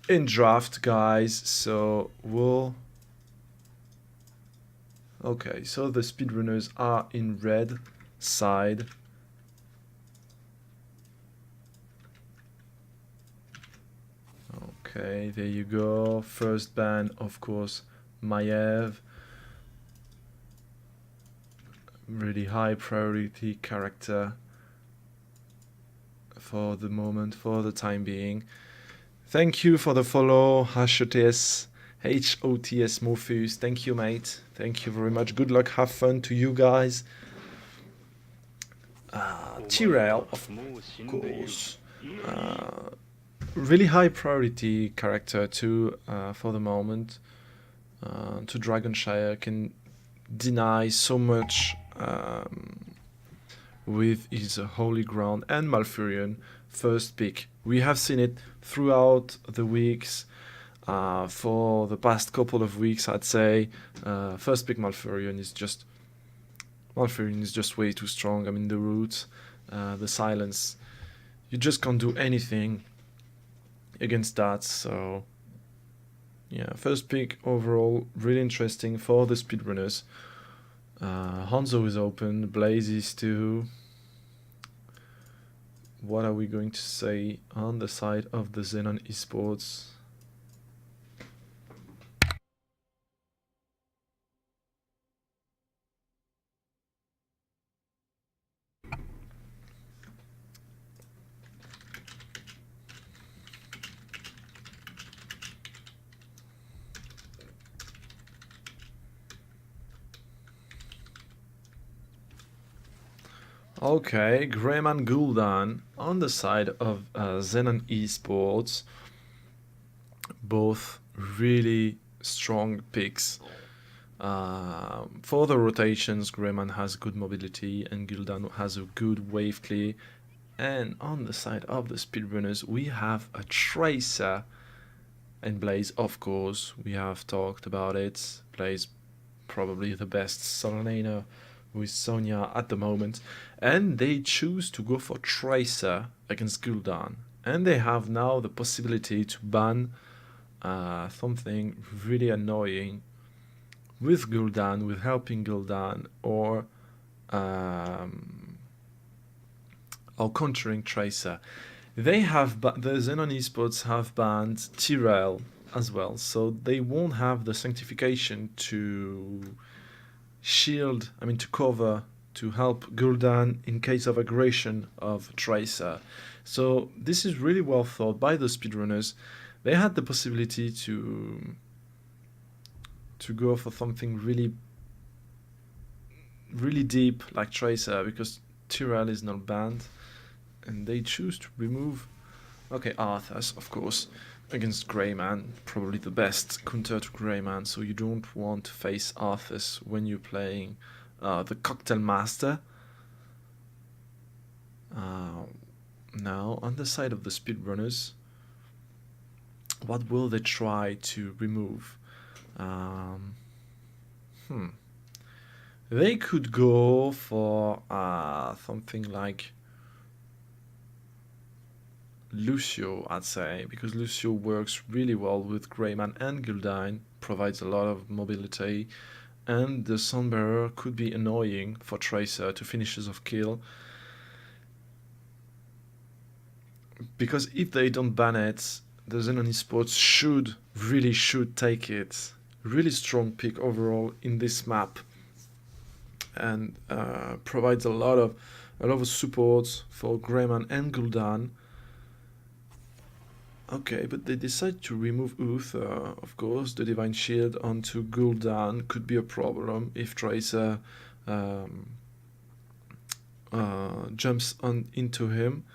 in draft, guys. So we'll... Okay, so the speedrunners are in red side. Okay, there you go. First ban, of course, Maiev. Really high priority character for the moment, for the time being. Thank you for the follow, HOTS, HOTS Morpheus. Thank you, mate. Thank you very much. Good luck, have fun to you guys. Tyrell, of course. Really high priority character too, for the moment. To Dragonshire can deny so much with his Holy Ground and Malfurion first pick. We have seen it throughout the weeks. For the past couple of weeks, I'd say first pick Malfurion is just way too strong. I mean, the root, the silence, you just can't do anything against that. So yeah, first pick overall really interesting for the speedrunners. Hanzo is open, Blaze is too. What are we going to say on the side of the Zenon ESports? Okay, Greyman Gul'dan on the side of Zenon ESports. Both really strong picks. For the rotations, Greyman has good mobility and Gul'dan has a good wave clear. And on the side of the speedrunners, we have a Tracer and Blaze, of course. We have talked about it. Blaze, probably the best solo laner with Sonya at the moment. And they choose to go for Tracer against Gul'dan. And they have now the possibility to ban something really annoying with Gul'dan, with helping Gul'dan, or countering Tracer. They have the Zenon ESports have banned Tyrell as well, so they won't have the sanctification to shield, I mean to cover, to help Gul'dan in case of aggression of Tracer. So this is really well thought by the speedrunners. They had the possibility to go for something really deep like Tracer, because Tyrell is not banned, and they choose to remove, okay, Arthas, of course, against Greyman, probably the best counter to Greyman, so you don't want to face Arthas when you're playing the Cocktail Master. Now, on the side of the speedrunners, what will they try to remove? They could go for something like Lucio, I'd say, because Lucio works really well with Greyman and Gul'dan, provides a lot of mobility, and the Sunbearer could be annoying for Tracer to finishes of kill. Because if they don't ban it, the Zenon ESports should take it. Really strong pick overall in this map, and provides a lot of support for Greyman and Gul'dan. Okay, but they decide to remove Uther. Of course, the Divine Shield onto Gul'dan could be a problem if Tracer jumps into him.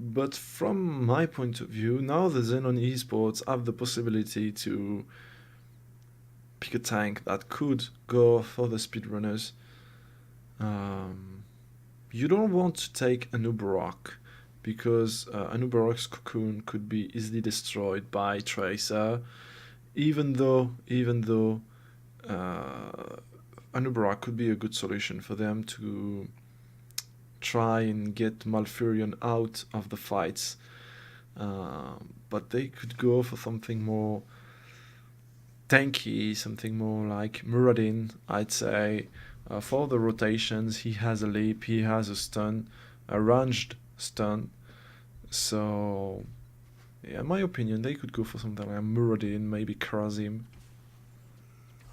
But from my point of view, now the Zenon ESports have the possibility to pick a tank that could go for the speedrunners. You don't want to take an Uberrock, because an Uberrock's cocoon could be easily destroyed by Tracer, even though an Uberrock could be a good solution for them to try and get Malfurion out of the fights. but they could go for something more tanky, something more like Muradin, I'd say. For the rotations, he has a leap, he has a stun, a ranged stun. So, yeah, in my opinion, they could go for something like Muradin, maybe Karazim.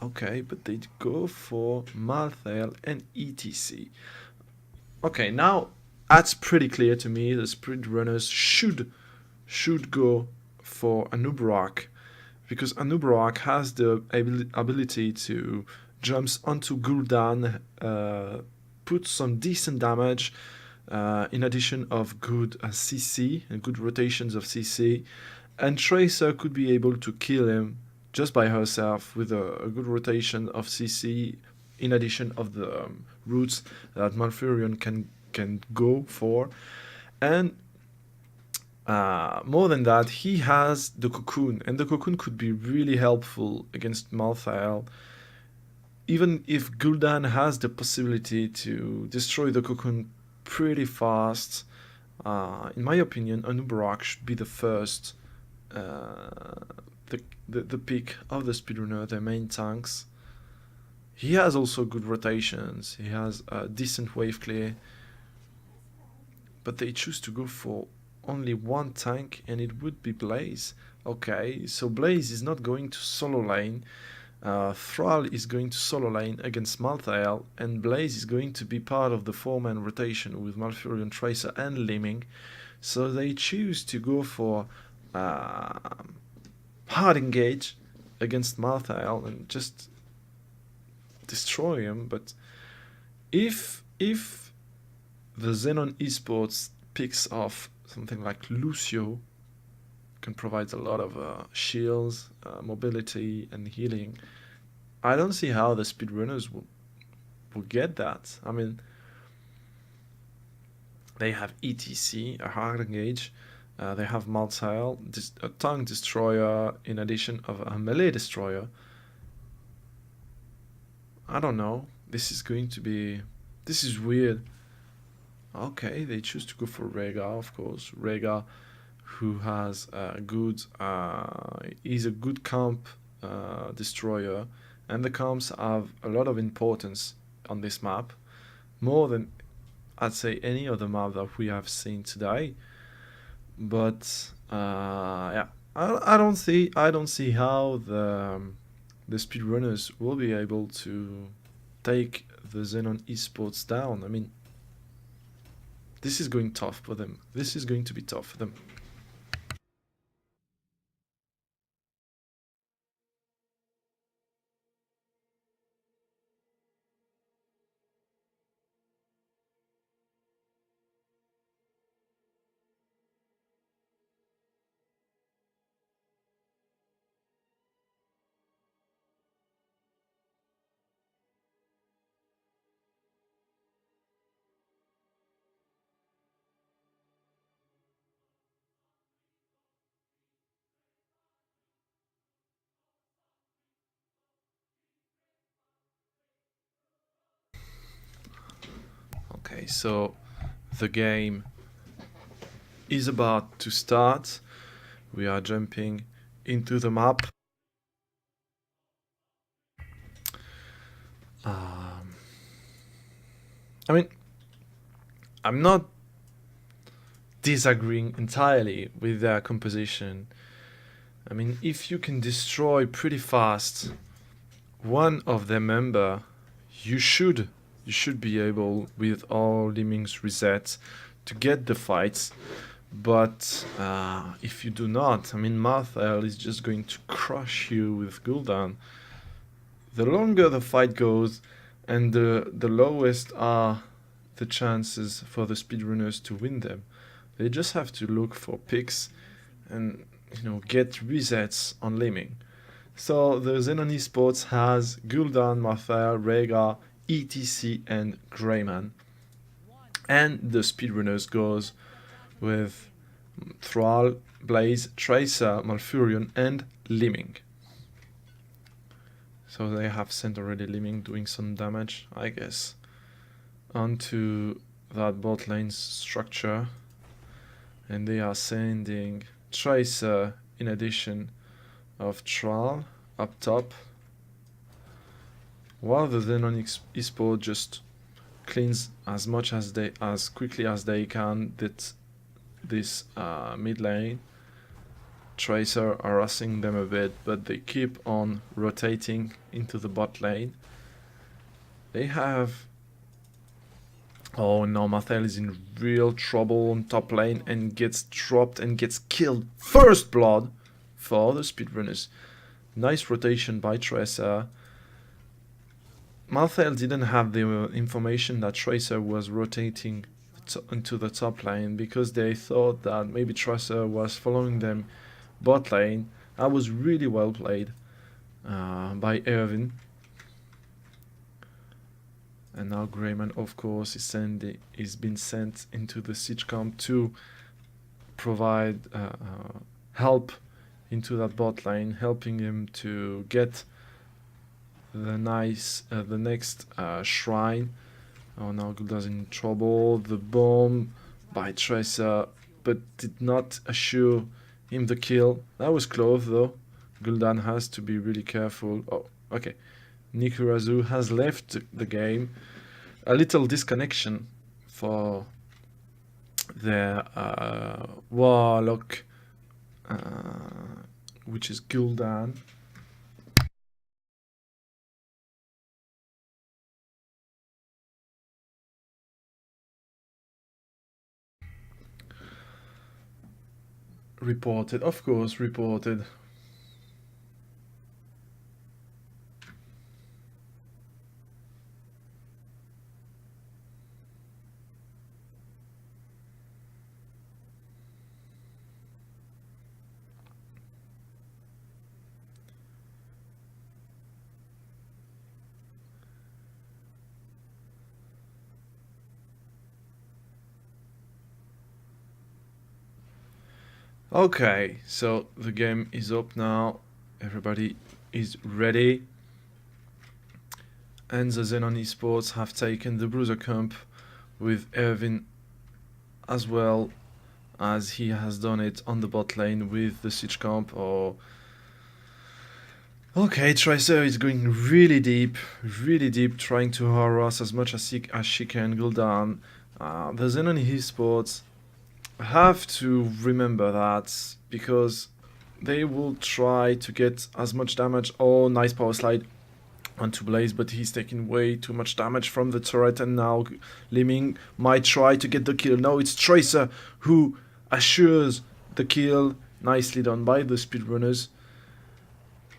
Okay, but they'd go for Malthael and ETC. Okay, now that's pretty clear to me. The speedrunners should go for Anub'arak, because Anub'arak has the ability to jumps onto Gul'dan, put some decent damage, in addition of good CC and good rotations of CC, and Tracer could be able to kill him just by herself with a good rotation of CC, in addition of the routes that Malfurion can go for. And more than that, he has the Cocoon, and the Cocoon could be really helpful against Malthael. Even if Gul'dan has the possibility to destroy the Cocoon pretty fast, in my opinion, Anub'arak should be the first, the pick of the speedrunner, the main tanks. He has also good rotations, he has a decent wave clear, but they choose to go for only one tank, and it would be Blaze. Okay, so Blaze is not going to solo lane. Thrall is going to solo lane against Malthael, and Blaze is going to be part of the 4-man rotation with Malfurion, Tracer, and Liming. So they choose to go for hard engage against Malthael and just destroy him. But if the Zenon ESports picks off something like Lucio, can provide a lot of shields, mobility, and healing, I don't see how the speedrunners will get that. I mean, they have ETC, a hard engage, they have Malthael, a tank destroyer, in addition of a melee destroyer. I don't know. This is weird. Okay, they choose to go for Rega, of course. Rega, who has a good, is a good camp destroyer, and the camps have a lot of importance on this map, more than I'd say any other map that we have seen today. But yeah, I don't see how the speedrunners will be able to take the Zenon ESports down. I mean, this is going tough for them. This is going to be tough for them. Okay, so the game is about to start. We are jumping into the map. I mean, I'm not disagreeing entirely with their composition. I mean, if you can destroy pretty fast one of their member, you should be able, with all Liming's resets, to get the fights. But if you do not, I mean, Malthael is just going to crush you with Gul'dan. The longer the fight goes, and the lowest are the chances for the speedrunners to win them. They just have to look for picks and, get resets on Liming. So the Zenon ESports has Gul'dan, Malthael, Rega, ETC, and Greyman. And the speedrunners goes with Thrall, Blaze, Tracer, Malfurion, and Liming. So they have sent already Liming doing some damage, I guess, onto that bot lane structure. And they are sending Tracer in addition of Tral up top, while the Zenon ESports just cleans as quickly as they can this mid lane. Tracer harassing them a bit, but they keep on rotating into the bot lane. They have... Oh no, Marthel is in real trouble on top lane and gets dropped and gets killed. First blood for the speedrunners. Nice rotation by Tracer. Marthel didn't have the information that Tracer was rotating into the top lane because they thought that maybe Tracer was following them bot lane. That was really well played by Erwin. And now Greyman, of course, is been sent into the siege camp to provide help into that bot lane, helping him to get the next shrine. Oh, now Gul'dan's in trouble. The bomb by Tracer, but did not assure him the kill. That was close though. Gul'dan has to be really careful. Oh, okay. Nikurazu has left the game. A little disconnection for their warlock, which is Gul'dan. Reported, of course, reported. Okay, so the game is up now. Everybody is ready. And the Zenon ESports have taken the Bruiser Camp with Erwin as well as he has done it on the bot lane with the Siege Camp. Or okay, Tracer is going really deep, trying to harass as much as she can. Gul'dan. The Zenon ESports have to remember that because they will try to get as much damage. Oh, nice power slide onto Blaze, but he's taking way too much damage from the turret, and now Liming might try to get the kill. No, it's Tracer who assures the kill. Nicely done by the speedrunners.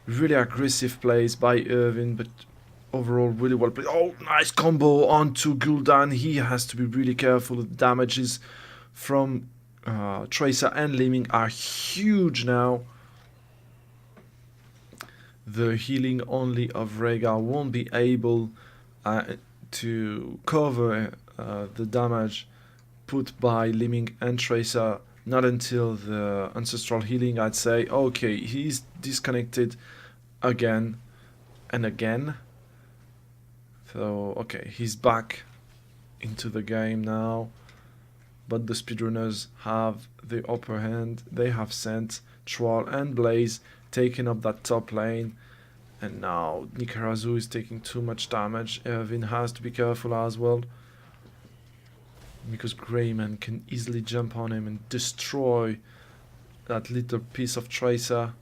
Really aggressive plays by Erwin, but overall really well played. Oh, nice combo onto Gul'dan. He has to be really careful. The damages from Tracer and Liming are huge now. The healing only of Rhaegar won't be able to cover the damage put by Liming and Tracer, not until the ancestral healing, I'd say. Okay, he's disconnected again and again. So, okay, he's back into the game now. But the speedrunners have the upper hand. They have sent Troll and Blaze, taking up that top lane. And now Nikarazu is taking too much damage. Erwin has to be careful as well, because Greyman can easily jump on him and destroy that little piece of Tracer.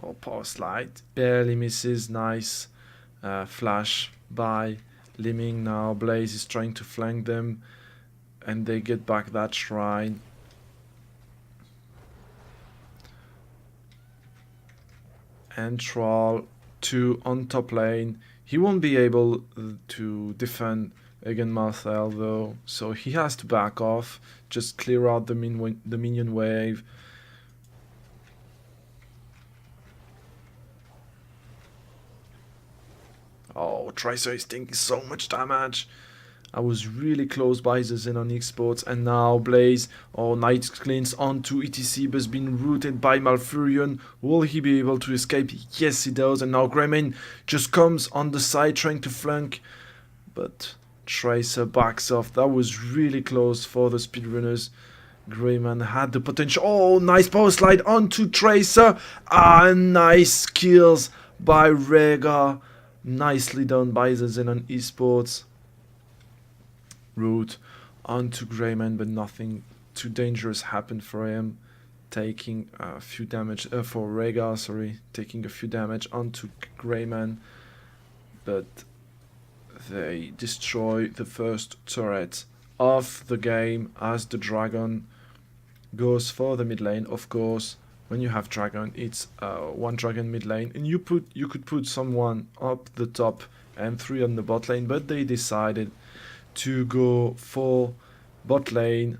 Oh, power slide. Barely misses. Nice flash by Liming. Now Blaze is trying to flank them, and they get back that shrine. And Troll 2 on top lane. He won't be able to defend against Marthel though, so he has to back off, just clear out the minion wave. Oh, Tracer is taking so much damage. I was really close by the Zenon ESports, and now Blaze, oh, Night Cleans onto ETC, but has been rooted by Malfurion. Will he be able to escape? Yes, he does, and now Greyman just comes on the side trying to flank, but Tracer backs off. That was really close for the speedrunners. Greyman had the potential. Oh, nice power slide onto Tracer. Nice kills by Rega. Nicely done by the Zenon ESports. Root onto Greyman, but nothing too dangerous happened for him. Taking a few damage for Rega, sorry, taking a few damage onto Greyman, but they destroy the first turret of the game as the dragon goes for the mid lane. Of course, when you have dragon, it's one dragon mid lane, and you could put someone up the top and 3 on the bot lane, but they decided to go for bot lane.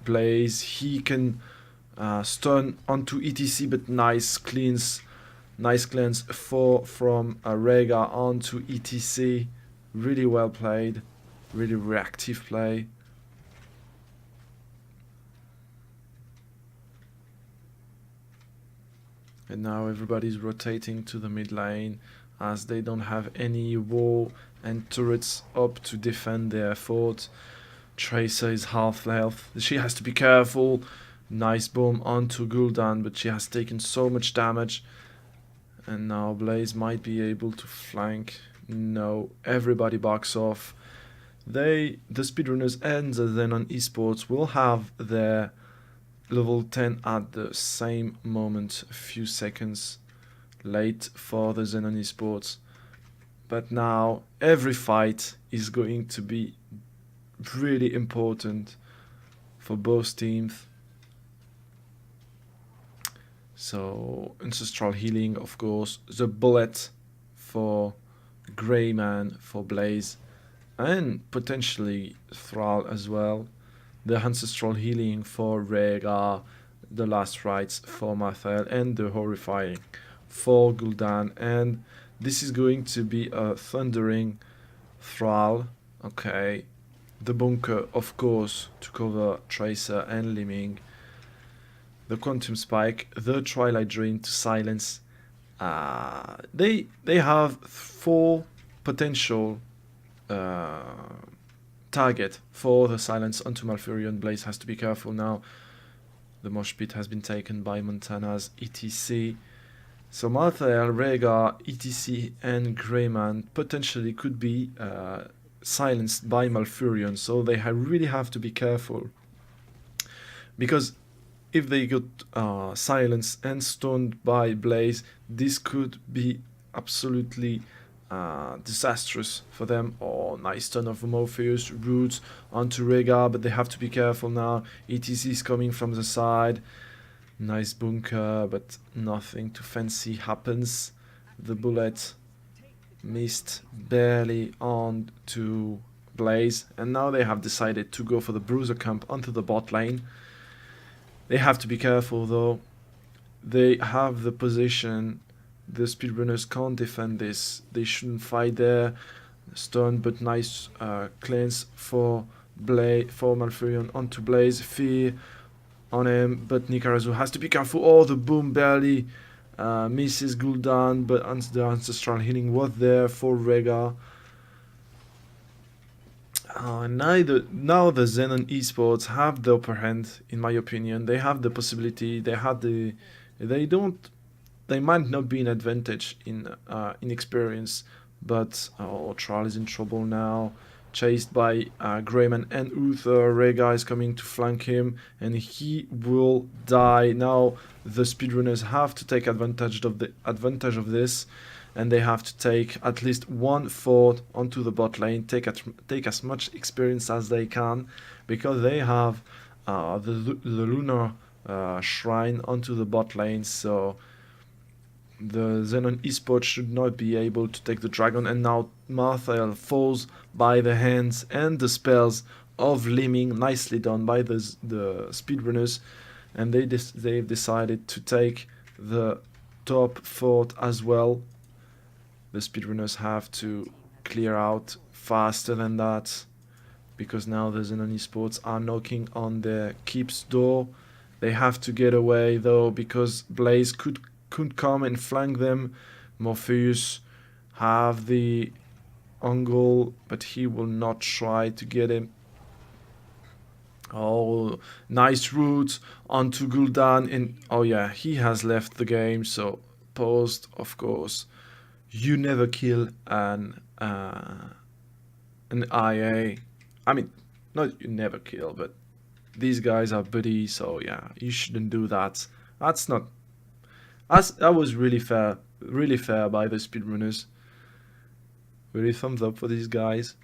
Blaze, he can stun onto ETC, but nice cleanse from Rega onto ETC. Really well played, really reactive play. And now everybody's rotating to the mid lane as they don't have any wall and turrets up to defend their fort. Tracer is half health. She has to be careful. Nice bomb onto Gul'dan, but she has taken so much damage. And now Blaze might be able to flank. No, everybody backs off. The speedrunners and the Zenon ESports will have their level 10 at the same moment, a few seconds late for the Zenon ESports. But now every fight is going to be really important for both teams. So Ancestral Healing, of course, the bullet for Greyman, for Blaze, and potentially Thrall as well. The Ancestral Healing for Rega, the Last Rites for Marthel, and the Horrifying for Gul'dan. And this is going to be a Thundering Thrall. Okay, the Bunker, of course, to cover Tracer and Liming. The Quantum Spike, the Twilight Drain to silence. They have 4 potential target for the silence onto Malfurion. Blaze has to be careful now. The mosh pit has been taken by Montana's ETC. So Marthel, Rega, ETC, and Greyman potentially could be silenced by Malfurion. So they really have to be careful, because if they got silenced and stunned by Blaze, this could be absolutely disastrous for them. Oh, nice stun of Morpheus, roots onto Rega, but they have to be careful now. ETC is coming from the side. Nice bunker, but nothing too fancy happens. The bullet missed barely on to Blaze, and now they have decided to go for the Bruiser camp onto the bot lane. They have to be careful though. They have the position. The speedrunners can't defend this. They shouldn't fight there. Stun, but nice cleanse for Malfurion onto Blaze. Fear on him, but Nikarazu has to be careful. Oh, the boom barely misses Gul'dan, but the Ancestral Healing was there for Rega. Now the Zenon ESports have the upper hand, in my opinion. They have the possibility. They might not be an advantage in experience, but Thrall is in trouble now. Chased by Greyman and Uther. Rega is coming to flank him, and he will die. Now the speedrunners have to take advantage of this, and they have to take at least 1 fort onto the bot lane. Take as much experience as they can, because they have the lunar shrine onto the bot lane. So the Zenon ESports should not be able to take the dragon, and now Marthel falls by the hands and the spells of Liming. Nicely done by the speedrunners, and they've decided to take the top fort as well. The speedrunners have to clear out faster than that, because now the Zenon ESports are knocking on their keep's door. They have to get away though, because Blaze could come and flank them. Morpheus have the angle, but he will not try to get him. Oh, nice route onto Gul'dan, and oh yeah, he has left the game. So paused, of course. You never kill an IA. I mean, not you never kill, but these guys are buddies, so yeah, you shouldn't do that. That's not. That was really fair by the speedrunners. Really thumbs up for these guys.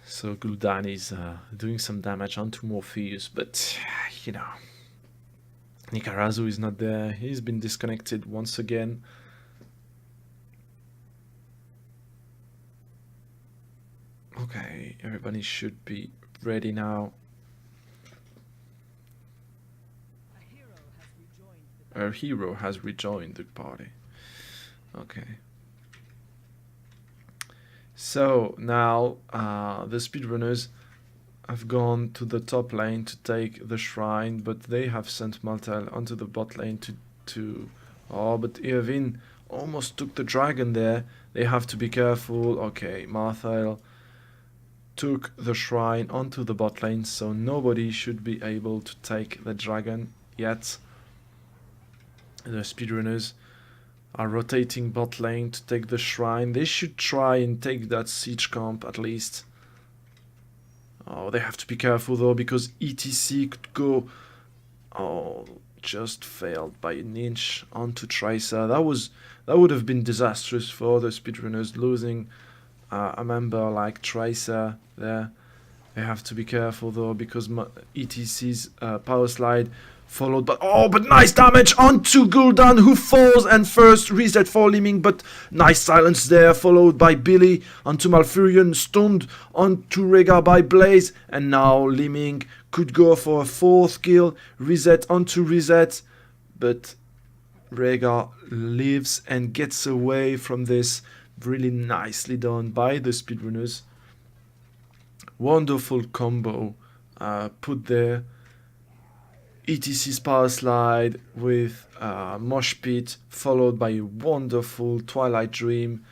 So Gul'dan is doing some damage onto Morpheus, but you know, Nikarazu is not there. He's been disconnected once again. Okay, everybody should be ready now. Our hero has rejoined the party. Okay. So now the speedrunners have gone to the top lane to take the shrine, but they have sent Maltael onto the bot lane to oh, but Irvin almost took the dragon there. They have to be careful. Okay, Maltael took the shrine onto the bot lane, so nobody should be able to take the dragon yet. The speedrunners are rotating bot lane to take the shrine. They should try and take that siege camp at least. Oh, they have to be careful though, because ETC could go... Oh, just failed by an inch onto Tracer. That would have been disastrous for the speedrunners, losing a member like Tracer there. They have to be careful though, because ETC's power slide followed by... Oh, but nice damage onto Gul'dan, who falls, and first reset for Liming, but nice silence there, followed by Billy onto Malfurion, stunned onto Rega by Blaze, and now Liming could go for a 4th kill, reset onto reset, but Rega lives and gets away from this. Really nicely done by the speedrunners. Wonderful combo put there. ETC's power slide with Mosh Pit, followed by a wonderful Twilight Dream.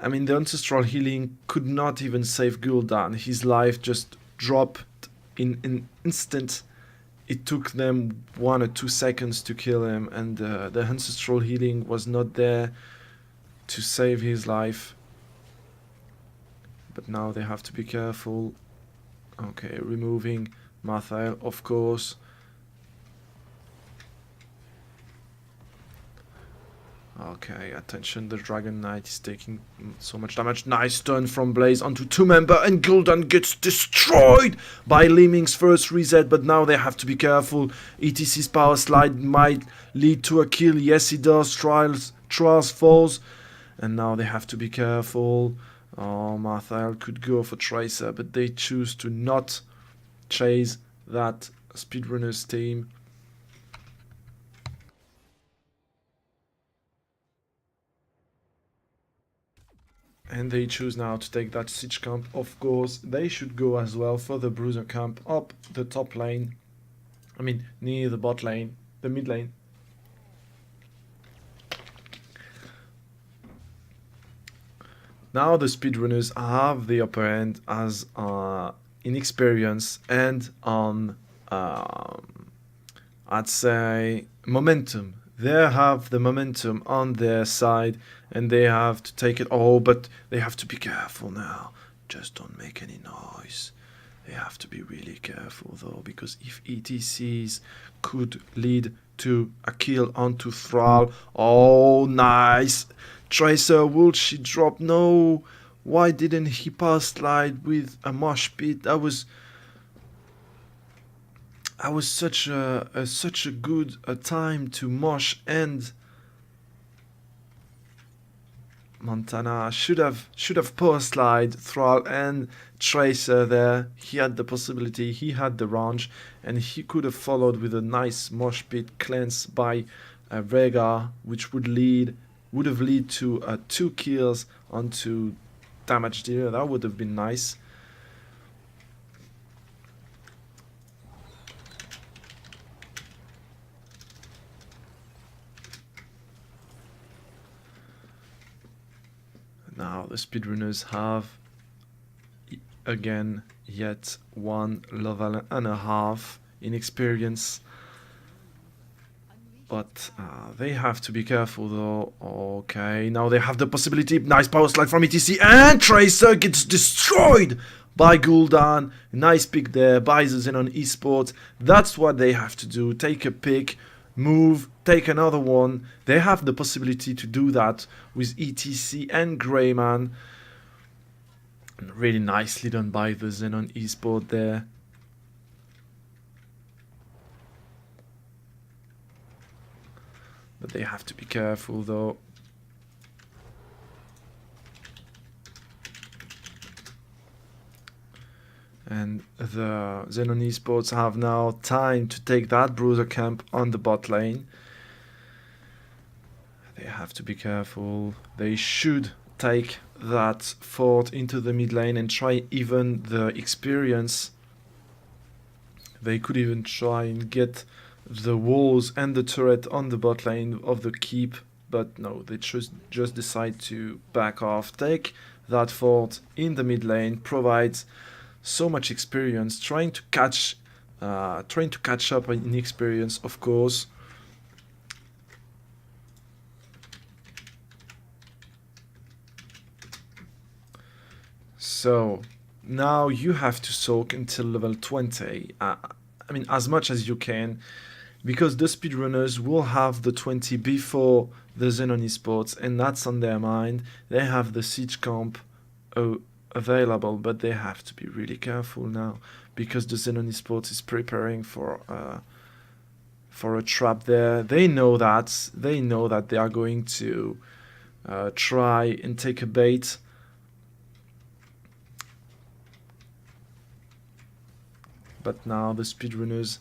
I mean, the Ancestral Healing could not even save Gul'dan. His life just dropped in an instant. It took them 1 or 2 seconds to kill him, and the Ancestral Healing was not there to save his life. But now they have to be careful. Okay, removing Maltael, of course. Okay, attention, the Dragon Knight is taking so much damage. Nice turn from Blaze onto 2-member, and Gul'dan gets destroyed by Liming's first reset, but now they have to be careful. ETC's power slide might lead to a kill. Yes, it does. Trials falls, and now they have to be careful. Oh, Maltael could go for Tracer, but they choose to not chase that speedrunners team. And they choose now to take that siege camp. Of course, they should go as well for the bruiser camp up the top lane. I mean, near the bot lane, the mid lane. Now the speedrunners have the upper hand as in experience and on, I'd say, momentum. They have the momentum on their side, and they have to take it all, but they have to be careful now. Just don't make any noise. They have to be really careful though, because if ETCs could lead to a kill onto Thrall. Oh, nice. Tracer, will she drop? No. Why didn't he pass slide with a mosh pit? That was such a good time to mosh, and Montana should have power slide Thrall and Tracer there. He had the possibility, he had the range, and he could have followed with a nice mosh pit cleanse by Rega, which would have led to 2 kills onto damage dealer. That would have been nice. Now the speedrunners have again yet 1 level and a half in experience, but they have to be careful though. Okay, now they have the possibility. Nice power slide from ETC, and Tracer gets destroyed by Gul'dan. Nice pick there by the Zenon ESports. That's what they have to do. Take a pick, move, take another one. They have the possibility to do that with ETC and Greyman. And really nicely done by the Zenon ESports there. But they have to be careful though. And the Zenon ESports have now time to take that bruiser camp on the bot lane. They have to be careful. They should take that fort into the mid lane and try even the experience. They could even try and get the walls and the turret on the bot lane of the keep, but no, they just decide to back off, take that fort in the mid lane, provides so much experience, trying to catch up in experience, of course. So now you have to soak until level 20. I mean, as much as you can, because the speedrunners will have the 20 before the Zenon ESports, and that's on their mind. They have the siege camp available, but they have to be really careful now, because the Zenon ESports is preparing for a trap there. They know that. They know that they are going to try and take a bait. But now the speedrunners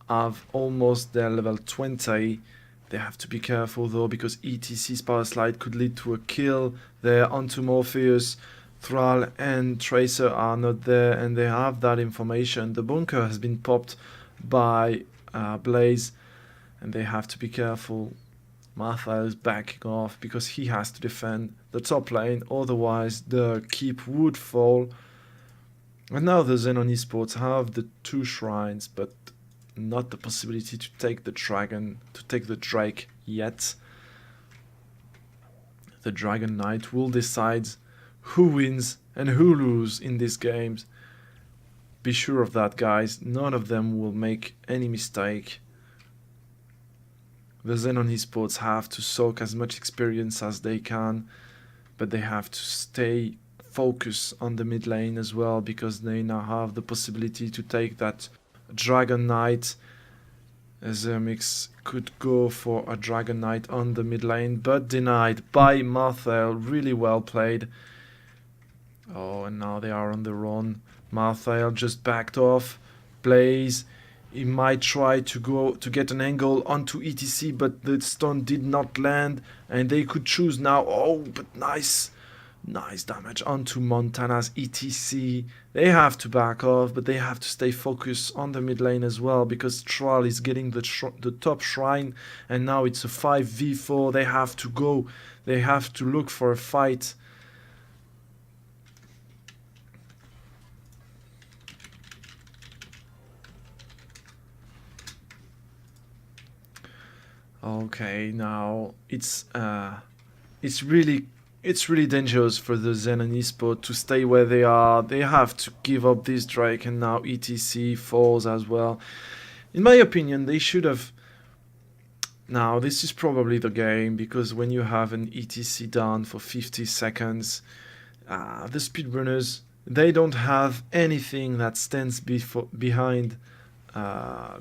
have almost their level 20. They have to be careful though, because ETC's power slide could lead to a kill there onto Morpheus. Thrall and Tracer are not there, and they have that information. The bunker has been popped by Blaze, and they have to be careful. Martha is backing off because he has to defend the top lane, otherwise the keep would fall. And now the Zenon ESports have the 2 shrines, but not the possibility to take the dragon, to take the Drake yet. The Dragon Knight will decide who wins and who loses in these games. Be sure of that, guys. None of them will make any mistake. The Zenon ESports have to soak as much experience as they can, but they have to stay focused on the mid lane as well, because they now have the possibility to take that Dragon Knight. Zermix could go for a Dragon Knight on the mid lane, but denied by Marthel. Really well played. Oh, and now they are on the run. Marthel just backed off. Blaze, he might try to go to get an angle onto ETC, but the stun did not land, and they could choose now. Oh, but nice damage onto Montana's ETC. They have to back off, but they have to stay focused on the mid lane as well, because Thrall is getting the top shrine, and now it's a 5v4. They have to go. They have to look for a fight. Okay, now it's really dangerous for the Zenon ESports to stay where they are. They have to give up this Drake, and now ETC falls as well. In my opinion, they should have... Now, this is probably the game, because when you have an ETC down for 50 seconds, the speedrunners, they don't have anything that stands behind,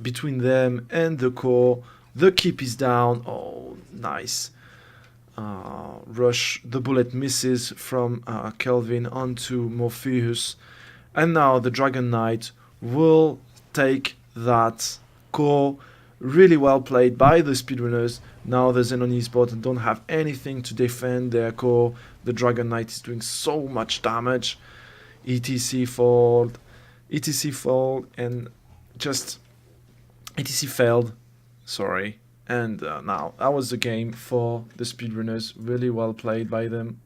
between them and the core. The keep is down. Oh, nice. Rush, the bullet misses from Kelvin onto Morpheus, and now the Dragon Knight will take that core. Really well played by the speedrunners. Now the Zenon ESports don't have anything to defend their core. The Dragon Knight is doing so much damage. ETC failed, and just ETC failed. Sorry. And now that was the game for the speedrunners. Really well played by them.